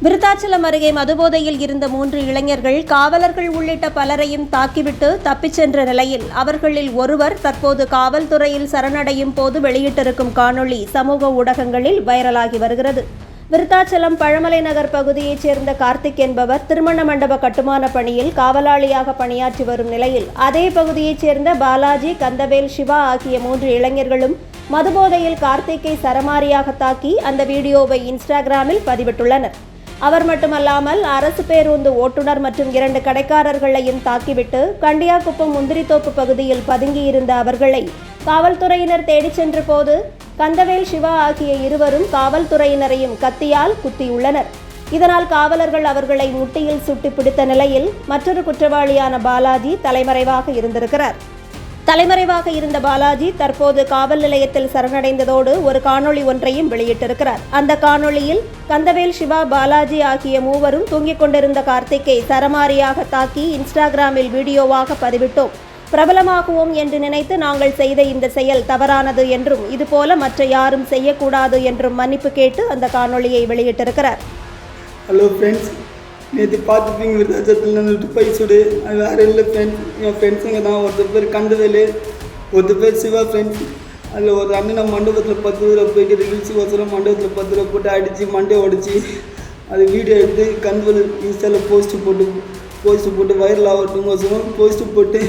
விருத்தாச்சலம் அருகே மதுபோதையில் இருந்த 3 இளைஞர்கள் காவலர்கள் உள்ளிட்ட பலரையும் தாக்கிவிட்டு தப்பிச் சென்ற நிலையில் அவர்களில் ஒருவர் தற்போது காவல்துறையில் சரணடையும் போது வெளியிட்டிருக்கும் காணொளி சமூக ஊடகங்களில் வைரலாகி வருகிறது. விருத்தாச்சலம் பழமலை நகர் பகுதியைச் சேர்ந்த கார்த்திக் என்பவர் திருமண மண்டப கட்டுமான பணியில் காவலாளியாக பணியாற்றி வரும் நிலையில் அதே பகுதியைச் சேர்ந்த பாலாஜி, கந்தவேல், சிவா ஆகிய 3 இளைஞர்களும் மதுபோதையில் கார்த்திக்கை சரமாரியாக தாக்கி அந்த வீடியோவை இன்ஸ்டாகிராமில் பதிவிட்டுள்ளனர். அவர் மட்டுமல்லாமல் அரசு பேருந்து ஓட்டுநர் மற்றும் 2 கடைக்காரர்களையும் தாக்கிவிட்டு கண்டியாக்குப்பம் முந்திரித்தோப்பு பகுதியில் பதுங்கியிருந்த அவர்களை காவல்துறையினர் தேடிச் சென்ற போது கந்தவேல், சிவா ஆகிய இருவரும் காவல்துறையினரையும் கத்தியால் குத்தியுள்ளனர். இதனால் காவலர்கள் அவர்களை முட்டியில் சுட்டு பிடித்த நிலையில் மற்றொரு குற்றவாளியான பாலாஜி தலைமறைவாக இருந்த பாலாஜி தற்போது காவல் நிலையத்தில் சரணடைந்ததோடு ஒரு காணொளி ஒன்றையும் வெளியிட்டிருக்கிறார். அந்த காணொளியில் கந்தவேல், சிவா, பாலாஜி ஆகிய மூவரும் தூங்கிக் கொண்டிருந்த கார்த்திக்கை சரமாரியாக தாக்கி இன்ஸ்டாகிராமில் வீடியோவாக பதிவிட்டோம். பிரபலமாகுவோம் என்று நினைத்து நாங்கள் செய்த இந்த செயல் தவறானது என்றும் இதுபோல மற்ற யாரும் செய்யக்கூடாது என்றும் மன்னிப்பு கேட்டு அந்த காணொளியை வெளியிட்டிருக்கிறார். ஹலோ ஃப்ரெண்ட்ஸ், நேற்று பார்த்துப்பீங்க விருத்தாச்சலத்தில் துப்பாக்கி சுடு. அது வேறு இல்லை ஃப்ரெண்ட்ஸ், என் ஃப்ரெண்ட்ஸுங்க தான். ஒருத்தர் பேர் கந்தவேலு, ஒருத்தர் பேர் சிவா ஃப்ரெண்ட்ஸ். அதில் ஒரு அண்ணன் மண்டபத்தில் 10 ரூபா போயிட்டு ரீல்ஸு வசரம் மண்டபத்தில் 10 ரூபா போட்டு அடித்து மண்டையை உடச்சி அது வீடியோ எடுத்து கந்தவேலு இன்ஸ்டாவில் போஸ்ட்டு போட்டு வைரல் ஆகட்டும் வசரம் போஸ்ட்டு போட்டு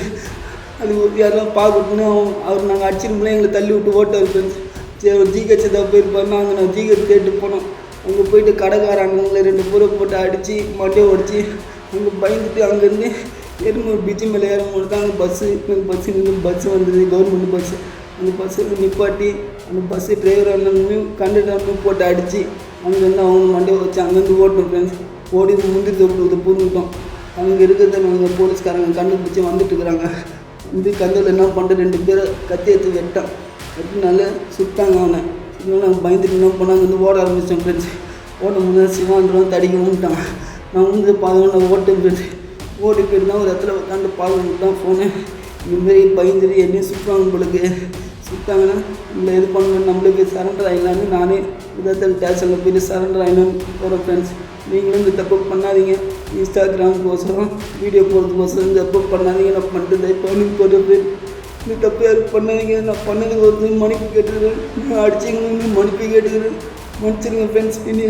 அது யாரெல்லாம் பார்க்கட்டுன்னு அவர் நாங்கள் அடிச்சிருந்தோம். எங்களை தள்ளி விட்டு ஓட்டார் ஃப்ரெண்ட்ஸ். சரி, ஒரு ஜிஹெச் தான் போயிருப்பாருன்னா அங்கே நான் ஜிஹெச் கேட்டு போனோம். அங்கே போயிட்டு கடைக்காரங்களை 2 பேரை போட்டு அடித்து மண்டையை உடச்சி அங்கே பயந்துட்டு அங்கேருந்து எருமூர் பிரிட்ஜு மேலே ஏறும்போது தான் அங்கே பஸ்ஸு வந்தது, கவர்மெண்ட் பஸ்ஸு. அந்த பஸ்ஸு நிப்பாட்டி அந்த பஸ்ஸு டிரைவர் அண்ணனையும் கண்டக்டர்னையும் போட்டு அடித்து அங்கேருந்து அவங்க மண்டையை வச்சு அங்கேருந்து ஓட்டணும் ஃப்ரெண்ட்ஸ். ஓடி முந்திரி தோப்பு பூந்துக்கிட்டோம். அங்கே இருக்கிறத நாங்கள் போலீஸ்காரங்க கண்டுபிடிச்சி வந்துட்டு இருக்கிறாங்க. வந்து கந்தவில் என்ன பண்ணுற 2 பேரை கத்தி எடுத்து வெட்டான். வெட்டினால சுட்டாங்க அவனை. இதனால நாங்கள் பயந்துட்டு என்ன பண்ணாங்க, வந்து ஓட ஆரம்பித்தோம் ஃப்ரெண்ட்ஸ். ஓட முடியாது சிவாந்திரம் தடிக்க வந்துட்டான். நான் வந்து நான் ஓட்டு ஃப்ரெண்ட்ஸ். ஓடி போயிட்டு தான் ஒரு இடத்துல உட்காந்து பார்த்துட்டான் ஃபோனு. இதுமாரி பயந்துட்டு என்னையும் சுற்றுவாங்க உங்களுக்கு. சுட்டாங்கன்னா நம்மளை இது பண்ணணும், நம்மளே போய் சரண்டர் ஆகிடலான்னு நானே விதத்தில் ஸ்டேஷனில் போய்ட்டு சரண்டர் ஆகிடலான்னு போகிறேன் ஃப்ரெண்ட்ஸ். நீங்களும் இந்த தப்பு பண்ணாதீங்க. இன்ஸ்டாகிராமுக்கோசரம் வீடியோ போகிறதுக்கோசரம் இந்த தப்பு பண்ணாதீங்க. நான் பண்ணுறது பண்ணி போட்டு இந்த தப்பு யாரும் பண்ணாதீங்க. நான் பண்ணதுக்கு ஒரு மன்னிப்பு கேட்டுக்கிறேன். நான் அடிச்சிங்கன்னு மன்னிப்பு கேட்டுக்கிறேன். மன்னிச்சிருங்க ஃப்ரெண்ட்ஸ். இனி